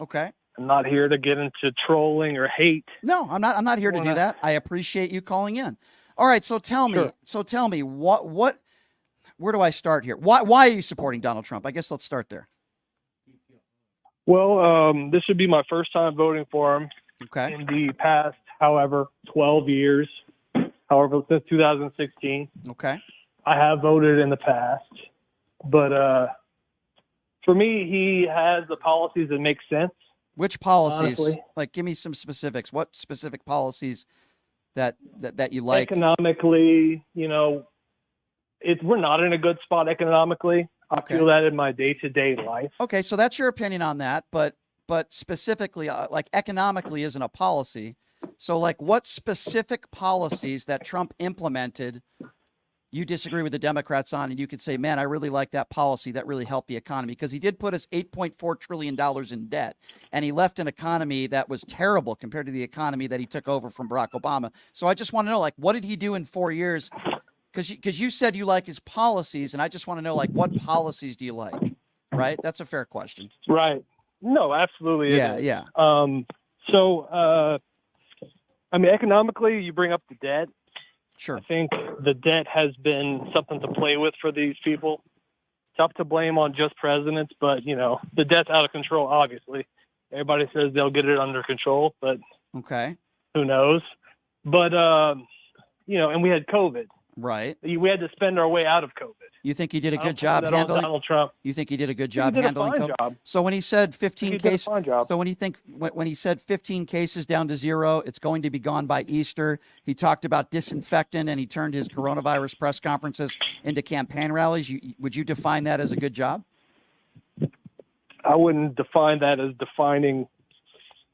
Okay. I'm not here to get into trolling or hate. No, I'm not here to do that. I appreciate you calling in. All right, so tell me, Sure. what where do I start here? Why are you supporting Donald Trump? I guess let's start there. Well, this should be my first time voting for him Okay. in the past, however, 12 years, however, since 2016. Okay. I have voted in the past, but for me, he has the policies that make sense. Which policies? Honestly, Like, give me some specifics. What specific policies that you like? economically, we're not in a good spot economically. I Okay. feel that in my day-to-day life. Okay, so that's your opinion on that, but specifically, like economically isn't a policy. So, like, what specific policies that Trump implemented you disagree with the Democrats on, and you could say, man, I really like that policy. That really helped the economy, because he did put us $8.4 trillion in debt, and he left an economy that was terrible compared to the economy that he took over from Barack Obama. So I just want to know, like, what did he do in 4 years? Because you said you like his policies, and I just want to know, like, what policies do you like? Right? That's a fair question. Right. No, absolutely. Yeah, yeah. Economically, you bring up the debt. Sure. I think the debt has been something to play with for these people. Tough to blame on just presidents, but, the debt's out of control, obviously. Everybody says they'll get it under control, but okay, who knows? But, and we had COVID. Right. We had to spend our way out of COVID. You think he did a good job handling Donald Trump? You think he did a good job He did handling a fine COVID? job. So when he said 15 cases, so when he said 15 cases down to 0, it's going to be gone by Easter. He talked about disinfectant, and he turned his coronavirus press conferences into campaign rallies. Would you define that as a good job? I wouldn't define that as defining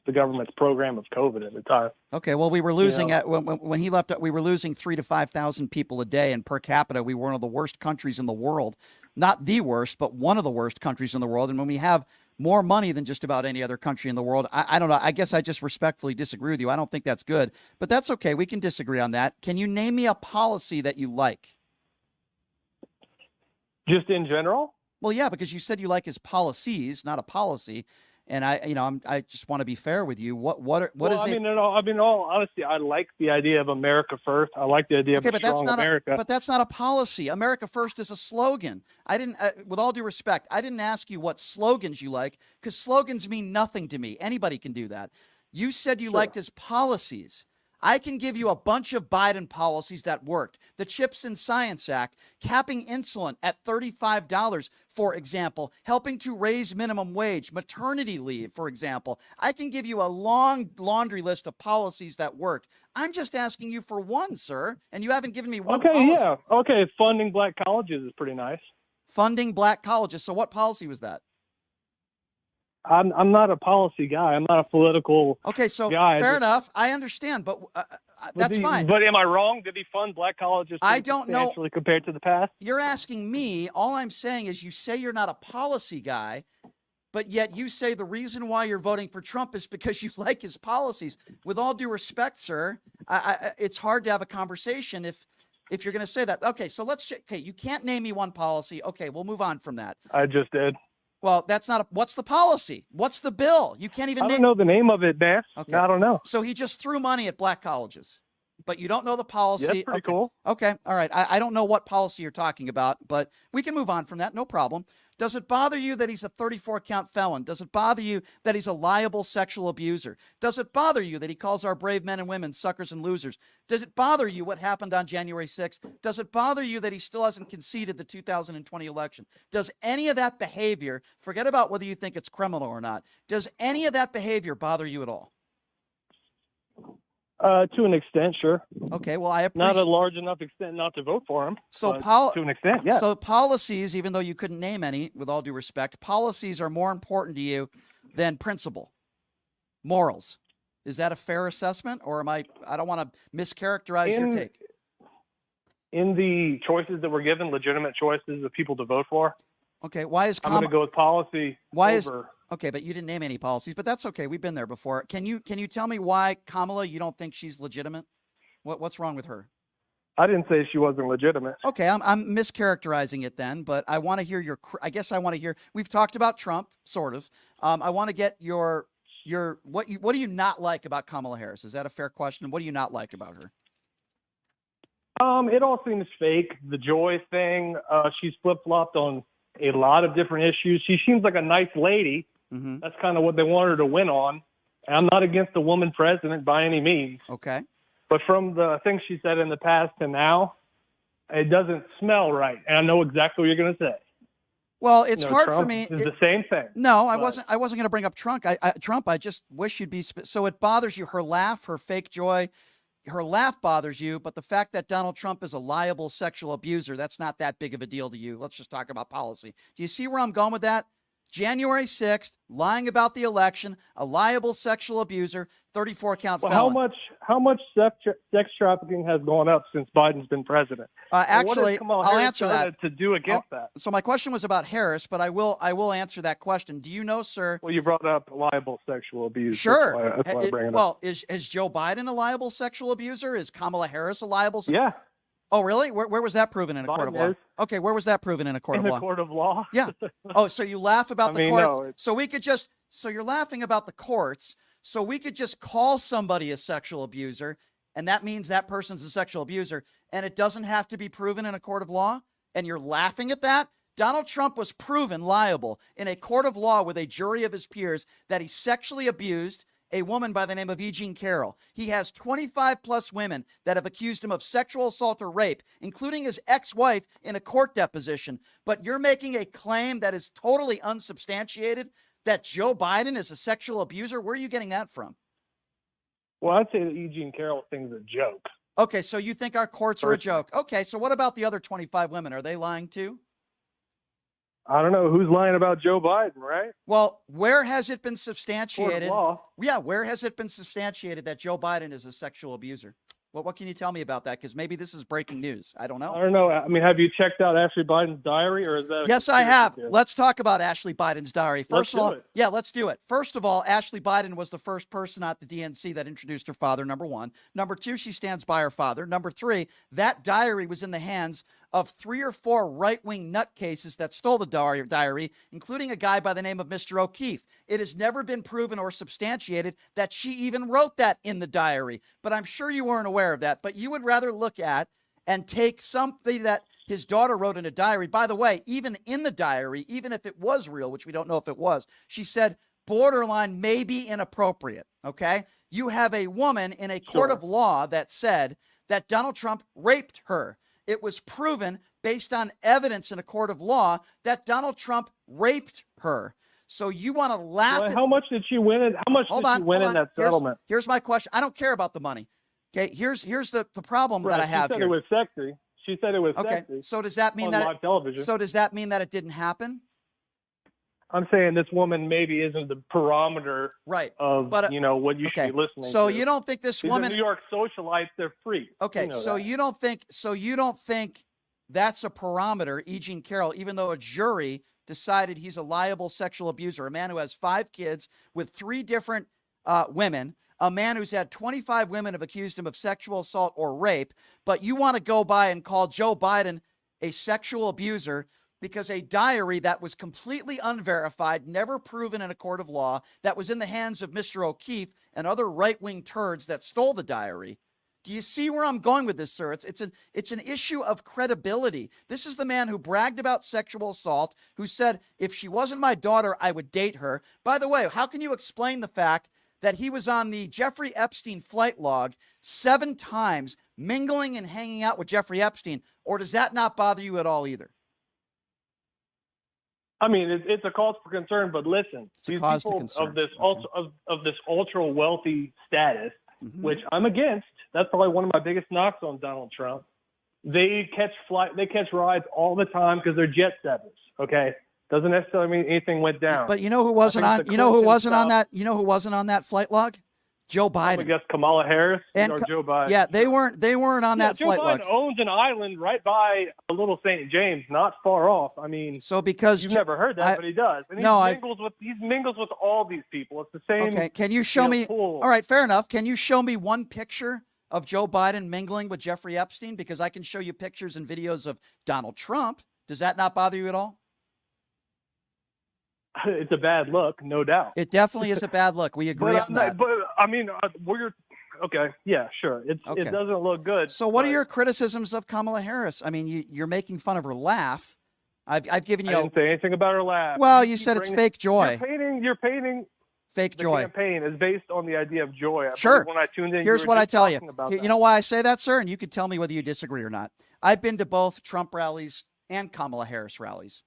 the government's program of COVID at the time. Okay, well, we were losing when he left. We were losing 3,000 to 5,000 people a day, and per capita, we were one of the worst countries in the world. Not the worst, but one of the worst countries in the world. And when we have more money than just about any other country in the world, I don't know. I guess I just respectfully disagree with you. I don't think that's good, but that's okay. We can disagree on that. Can you name me a policy that you like? Just in general? Well, yeah, because you said you like his policies, not a policy. And I just want to be fair with you. What is it? In all honesty, I like the idea of America first. I like the idea of a strong America. But that's not a policy. America first is a slogan. I didn't, with all due respect, I didn't ask you what slogans you like, because slogans mean nothing to me. Anybody can do that. You said you liked his policies. I can give you a bunch of Biden policies that worked. The CHIPS and Science Act, capping insulin at $35, for example, helping to raise minimum wage, maternity leave, for example. I can give you a long laundry list of policies that worked. I'm just asking you for one, sir, and you haven't given me one policy. Yeah. Okay, funding black colleges is pretty nice. Funding black colleges. So what policy was that? I'm not a policy guy. I'm not a political guy. Okay, so fair enough. I understand, but that's fine. But am I wrong? Did he fund black colleges I don't know compared to the past? You're asking me. All I'm saying is you say you're not a policy guy, but yet you say the reason why you're voting for Trump is because you like his policies. With all due respect, sir, it's hard to have a conversation if you're going to say that. Okay, so you can't name me one policy. Okay, we'll move on from that. I just did. Well, that's not what's the policy? What's the bill? You can't even I don't know the name of it, man. Okay. I don't know. So he just threw money at black colleges, but you don't know the policy. That's pretty cool. Okay. All right. I don't know what policy you're talking about, but we can move on from that. No problem. Does it bother you that he's a 34-count felon? Does it bother you that he's a liable sexual abuser? Does it bother you that he calls our brave men and women suckers and losers? Does it bother you what happened on January 6th? Does it bother you that he still hasn't conceded the 2020 election? Does any of that behavior, forget about whether you think it's criminal or not, does any of that behavior bother you at all? To an extent, sure. Okay, well, I appreciate... Not a large enough extent not to vote for him. So to an extent, yeah. So policies, even though you couldn't name any, with all due respect, policies are more important to you than principle, morals. Is that a fair assessment, or I don't want to mischaracterize your take. In the choices that were given, legitimate choices of people to vote for. Okay, why is I'm going to go with policy over... Okay, but you didn't name any policies, but that's okay. We've been there before. Can you tell me why Kamala, you don't think she's legitimate? What's wrong with her? I didn't say she wasn't legitimate. Okay, I'm mischaracterizing it then, but I want to hear your. I guess I want to hear. We've talked about Trump, sort of. I want to get your what do you not like about Kamala Harris? Is that a fair question? What do you not like about her? It all seems fake. The joy thing. She's flip-flopped on a lot of different issues. She seems like a nice lady. Mm-hmm. That's kind of what they want her to win on. And I'm not against a woman president by any means. Okay. But from the things she said in the past to now, it doesn't smell right. And I know exactly what you're going to say. Well, it's hard Trump for me. It's the same thing. No, I wasn't going to bring up Trump. Trump. I just wish you'd be. So it bothers you. Her laugh, her fake joy, her laugh bothers you. But the fact that Donald Trump is a liable sexual abuser, that's not that big of a deal to you. Let's just talk about policy. Do you see where I'm going with that? January 6th, lying about the election, a liable sexual abuser, 34-count felon. How much sex trafficking has gone up since Biden's been president? Actually, I'll answer that. To do against that. So my question was about Harris, but I will answer that question. Do you know, sir? Well, you brought up liable sexual abuse. Sure. That's why I bring it up. Well, is Joe Biden a liable sexual abuser? Is Kamala Harris a liable? Yeah. Oh, really? Where was that proven in a court of law? Okay, where was that proven in a court of law? In a court of law? Yeah. Oh, so you laugh about the courts? No, so we could just, so you're laughing about the courts, so we could just call somebody a sexual abuser, and that means that person's a sexual abuser, and it doesn't have to be proven in a court of law? And you're laughing at that? Donald Trump was proven liable in a court of law with a jury of his peers that he sexually abused a woman by the name of E. Jean Carroll. He has 25 plus women that have accused him of sexual assault or rape, including his ex-wife in a court deposition. But you're making a claim that is totally unsubstantiated that Joe Biden is a sexual abuser. Where are you getting that from? Well, I'd say the E. Jean Carroll thing's a joke. Okay, so you think our courts are a joke. Okay, so what about the other 25 women? Are they lying too? I don't know who's lying about Joe Biden, right? Well, where has it been substantiated? Court of law. Yeah, where has it been substantiated that Joe Biden is a sexual abuser? Well, what can you tell me about that? Because maybe this is breaking news. I don't know. I don't know. I mean, have you checked out Ashley Biden's diary, or is that? Yes, I have. Let's talk about Ashley Biden's diary. First of all, yeah, let's do it. First of all, Ashley Biden was the first person at the DNC that introduced her father, number one. Number two, she stands by her father. Number three, that diary was in the hands of 3 or 4 right-wing nutcases that stole the diary, including a guy by the name of Mr. O'Keefe. It has never been proven or substantiated that she even wrote that in the diary. But I'm sure you weren't aware of that. But you would rather look at and take something that his daughter wrote in a diary. By the way, even in the diary, even if it was real, which we don't know if it was, she said borderline maybe inappropriate, okay? You have a woman in a court of law that said that Donald Trump raped her. It was proven based on evidence in a court of law that Donald Trump raped her. So you want to laugh at... How much did she win in? How much did she win in that settlement? Here's my question. I don't care about the money. Okay, here's the problem that I have here. She said it was sexy. She said it was sexy. So does that mean live television. So does that mean that it didn't happen? I'm saying this woman maybe isn't the parameter of what you should be listening to. So you don't think this woman... These are New York socialites, they're free. Okay, you don't think that's a parameter, E. Jean Carroll, even though a jury decided he's a liable sexual abuser, a man who has 5 kids with 3 different women, a man who's had 25 women have accused him of sexual assault or rape, but you want to go by and call Joe Biden a sexual abuser because a diary that was completely unverified, never proven in a court of law, that was in the hands of Mr. O'Keefe and other right-wing turds that stole the diary. Do you see where I'm going with this, sir? It's an issue of credibility. This is the man who bragged about sexual assault, who said, if she wasn't my daughter, I would date her. By the way, how can you explain the fact that he was on the Jeffrey Epstein flight log 7 times, mingling and hanging out with Jeffrey Epstein? Or does that not bother you at all either? I mean, it's a cause for concern, but listen, these people of this ultra wealthy status, which I'm against, that's probably one of my biggest knocks on Donald Trump. They catch rides all the time because they're jet setters. Okay, doesn't necessarily mean anything went down. But you know who wasn't on? You know who wasn't on that? You know who wasn't on that flight log? Joe Biden. I guess Kamala Harris or Joe Biden. Yeah, they weren't on that flight log. Joe Biden owns an island right by a little St. James, not far off. I mean, so because you've never heard that, but he does. And he mingles with all these people. It's the same. Okay, can you show me? Pool. All right, fair enough. Can you show me one picture of Joe Biden mingling with Jeffrey Epstein? Because I can show you pictures and videos of Donald Trump. Does that not bother you at all? It's a bad look, no doubt. It definitely is a bad look. We agree on that. But I mean, we're okay. Yeah, sure. It doesn't look good. So what are your criticisms of Kamala Harris? I mean, you're making fun of her laugh. I've given you. I didn't say anything about her laugh. Well, you said it's fake joy. You're painting fake joy. The campaign is based on the idea of joy. Sure. When I tuned in, here's what I tell you. You know why I say that, sir? And you can tell me whether you disagree or not. I've been to both Trump rallies and Kamala Harris rallies.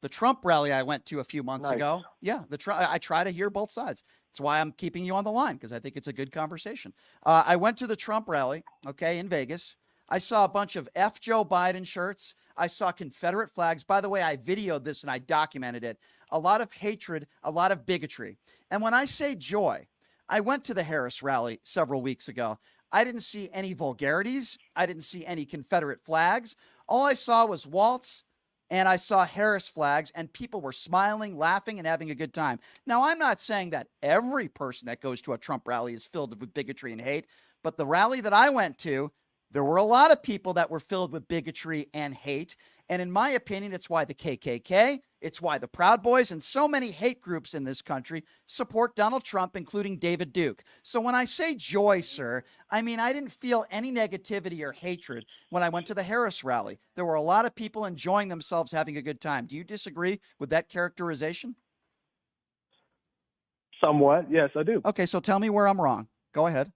The Trump rally I went to a few months ago. Yeah, I try to hear both sides. That's why I'm keeping you on the line, because I think it's a good conversation. I went to the Trump rally, okay, in Vegas. I saw a bunch of F Joe Biden shirts. I saw Confederate flags. By the way, I videoed this and I documented it. A lot of hatred, a lot of bigotry. And when I say joy, I went to the Harris rally several weeks ago. I didn't see any vulgarities. I didn't see any Confederate flags. All I saw was Waltz, and I saw Harris flags, and people were smiling, laughing, and having a good time. Now, I'm not saying that every person that goes to a Trump rally is filled with bigotry and hate, but the rally that I went to, there were a lot of people that were filled with bigotry and hate. And in my opinion, it's why the KKK, it's why the Proud Boys, and so many hate groups in this country support Donald Trump, including David Duke. So when I say joy, sir, I mean, I didn't feel any negativity or hatred when I went to the Harris rally. There were a lot of people enjoying themselves, having a good time. Do you disagree with that characterization? Somewhat, yes, I do. Okay, so tell me where I'm wrong. Go ahead.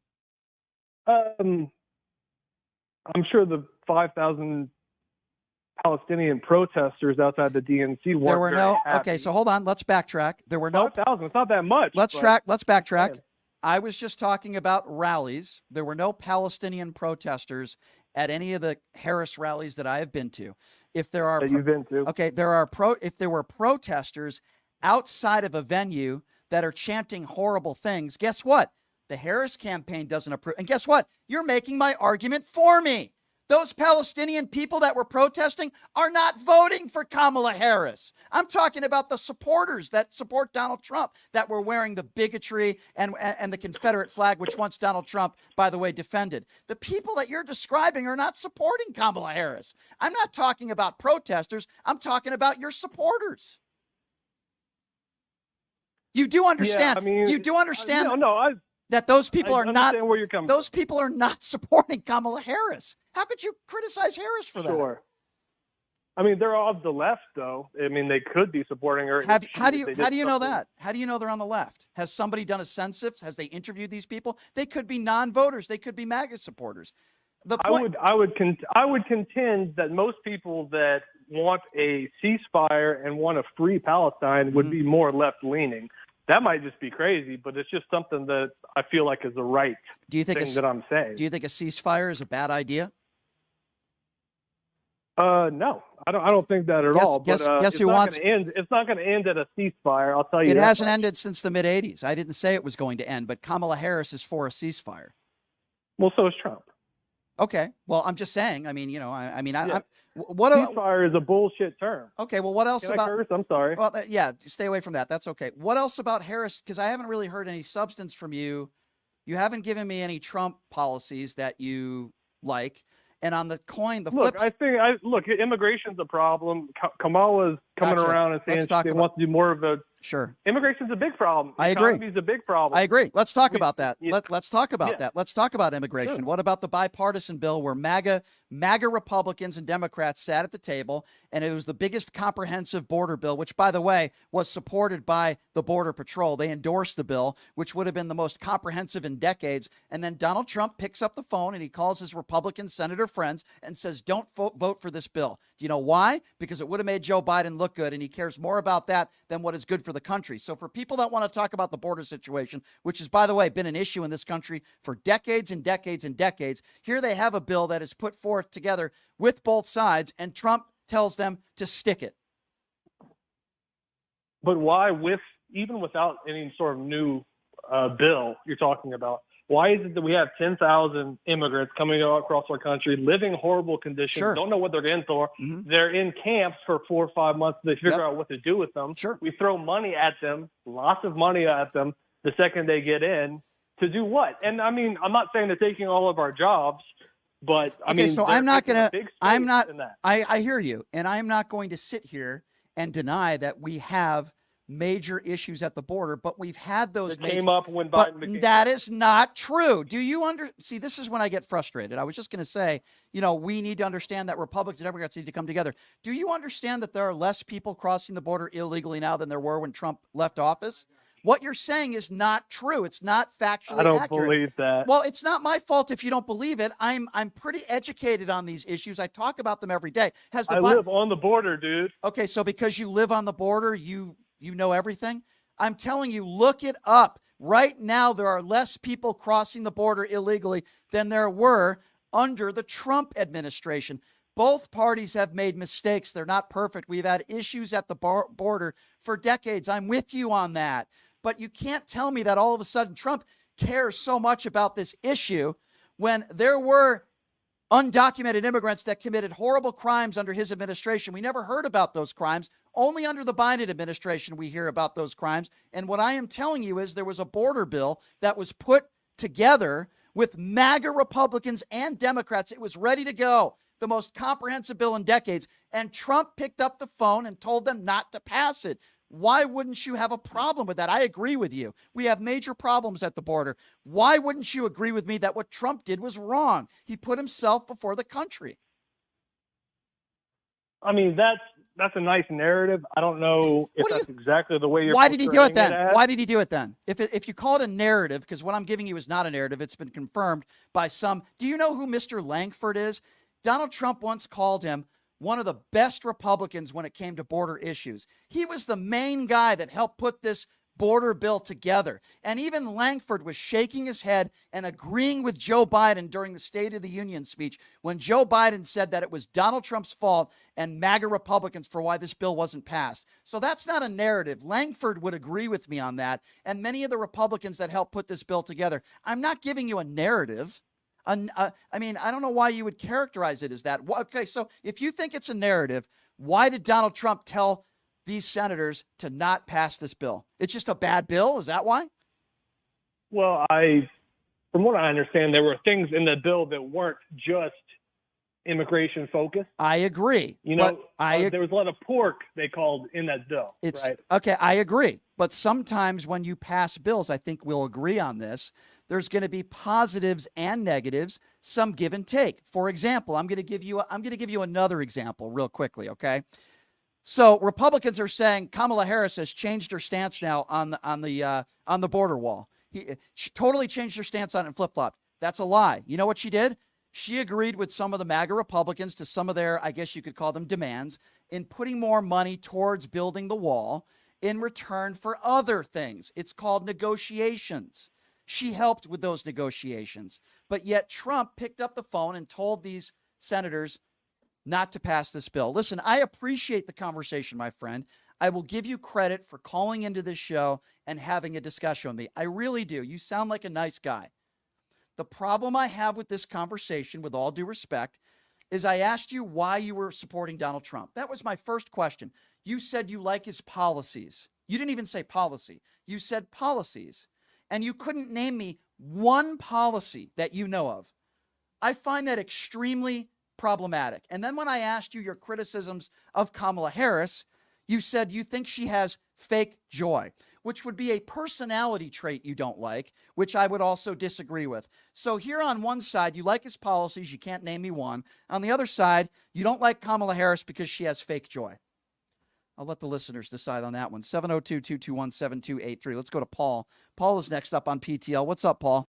I'm sure the 5,000 Palestinian protesters outside the DNC weren't there were very happy. Okay, so hold on. Let's backtrack. There were no 5,000. It's not that much. Let's backtrack. Man. I was just talking about rallies. There were no Palestinian protesters at any of the Harris rallies that I have been to. If there are, that you've been to. Okay, if there were protesters outside of a venue that are chanting horrible things, guess what? The Harris campaign doesn't approve. And guess what? You're making my argument for me. Those Palestinian people that were protesting are not voting for Kamala Harris. I'm talking about the supporters that support Donald Trump that were wearing the bigotry and the Confederate flag, which once Donald Trump, by the way, defended. The people that you're describing are not supporting Kamala Harris. I'm not talking about protesters. I'm talking about your supporters. You do understand. Yeah, I mean, you do understand. No, that those people are not where you're coming those from. people are not supporting Kamala Harris. How could you criticize Harris for that? Sure. I mean, they're of the left, though. I mean, they could be supporting her. How do you know that? How do you know they're on the left? Has somebody done a census? Has they interviewed these people? They could be non-voters. They could be MAGA supporters. I would contend that most people that want a ceasefire and want a free Palestine would be more left-leaning. That might just be crazy, but it's just something that I feel like is the right thing that I'm saying. Do you think a ceasefire is a bad idea? No, I don't think that at all. Guess who wants? It's not going to end at a ceasefire. I'll tell you. It hasn't ended since the mid-'80s. I didn't say it was going to end, but Kamala Harris is for a ceasefire. Well, so is Trump. Okay. Well, I'm just saying. I mean, ceasefire is a bullshit term. Okay. Well, what else Can I curse? I'm sorry. Well, yeah, stay away from that. That's okay. What else about Harris? Because I haven't really heard any substance from you. You haven't given me any Trump policies that you like. And on the coin, look, immigration's a problem. Kamala's coming around and saying she wants to do more of a. Sure. Immigration's a big problem. I agree. Economy's a big problem. I agree. Let's talk about that. Let's talk about that. Let's talk about immigration. Sure. What about the bipartisan bill where MAGA Republicans and Democrats sat at the table, and it was the biggest comprehensive border bill, which, by the way, was supported by the Border Patrol. They endorsed the bill, which would have been the most comprehensive in decades. And then Donald Trump picks up the phone and he calls his Republican senator friends and says, don't vote for this bill. Do you know why? Because it would have made Joe Biden look good, and he cares more about that than what is good for the country. So for people that want to talk about the border situation, which has, by the way, been an issue in this country for decades and decades and decades, here they have a bill that is put forth together with both sides, and Trump tells them to stick it. But why, even without any sort of new bill you're talking about, why is it that we have 10,000 immigrants coming across our country, living horrible conditions, Sure. don't know what they're in for? Mm-hmm. They're in camps for 4 or 5 months. They figure out what to do with them. Sure. We throw money at them, lots of money at them, the second they get in, To do what? And I mean, I'm not saying they're taking all of our jobs, but I mean, so I'm not going to, I hear you. And I'm not going to sit here and deny that we have major issues at the border, but we've had those came up when Biden became. That is not true. Do you see, this is when I get frustrated. I was just going to say, we need to understand that Republicans and Democrats need to come together. Do you understand that there are less people crossing the border illegally now than there were when Trump left office? What you're saying is not true. It's not factually accurate. I don't believe that. Well, it's not my fault if you don't believe it. I'm pretty educated on these issues. I talk about them every day. I live on the border, dude. Okay, so because you live on the border, you know everything? I'm telling you, look it up. Right now, there are less people crossing the border illegally than there were under the Trump administration. Both parties have made mistakes. They're not perfect. We've had issues at the border for decades. I'm with you on that. But you can't tell me that all of a sudden Trump cares so much about this issue when there were undocumented immigrants that committed horrible crimes under his administration. We never heard about those crimes. Only under the Biden administration we hear about those crimes. And what I am telling you is there was a border bill that was put together with MAGA Republicans and Democrats. It was ready to go. The most comprehensive bill in decades. And Trump picked up the phone and told them not to pass it. Why wouldn't you have a problem with that? I agree with you. We have major problems at the border. Why wouldn't you agree with me that what Trump did was wrong? He put himself before the country. I mean, that's a nice narrative. I don't know if that's exactly the way you're. Why did he do it then? Why did he do it then? If you call it a narrative, because what I'm giving you is not a narrative, it's been confirmed by some. Do you know who Mr. Langford is? Donald Trump once called him one of the best Republicans when it came to border issues. He was the main guy that helped put this border bill together. And even Langford was shaking his head and agreeing with Joe Biden during the State of the Union speech when Joe Biden said that it was Donald Trump's fault and MAGA Republicans for why this bill wasn't passed. So that's not a narrative. Langford would agree with me on that. And many of the Republicans that helped put this bill together. I'm not giving you a narrative. I mean, I don't know why you would characterize it as that. Okay, so if you think it's a narrative, why did Donald Trump tell these senators to not pass this bill? It's just a bad bill? Is that why? Well, from what I understand, there were things in the bill that weren't just immigration focused. I agree. There was a lot of pork they called in that bill. Right? Okay, I agree. But sometimes when you pass bills, I think we'll agree on this, there's going to be positives and negatives, some give and take. For example, I'm going to give you another example real quickly, okay? So Republicans are saying Kamala Harris has changed her stance now on the border wall. She totally changed her stance on it and flip-flopped. That's a lie. You know what she did? She agreed with some of the MAGA Republicans to some of their, I guess you could call them demands, in putting more money towards building the wall in return for other things. It's called negotiations. She helped with those negotiations. But yet Trump picked up the phone and told these senators not to pass this bill. Listen, I appreciate the conversation, my friend. I will give you credit for calling into this show and having a discussion with me. I really do. You sound like a nice guy. The problem I have with this conversation, with all due respect, is I asked you why you were supporting Donald Trump. That was my first question. You said you like his policies. You didn't even say policy. You said policies. And you couldn't name me one policy that you know of. I find that extremely problematic. And then when I asked you your criticisms of Kamala Harris, you said you think she has fake joy, which would be a personality trait you don't like, which I would also disagree with. So here on one side, you like his policies. You can't name me one. On the other side, you don't like Kamala Harris because she has fake joy. I'll let the listeners decide on that one. 702-221-7283. Let's go to Paul. Paul is next up on PTL. What's up, Paul?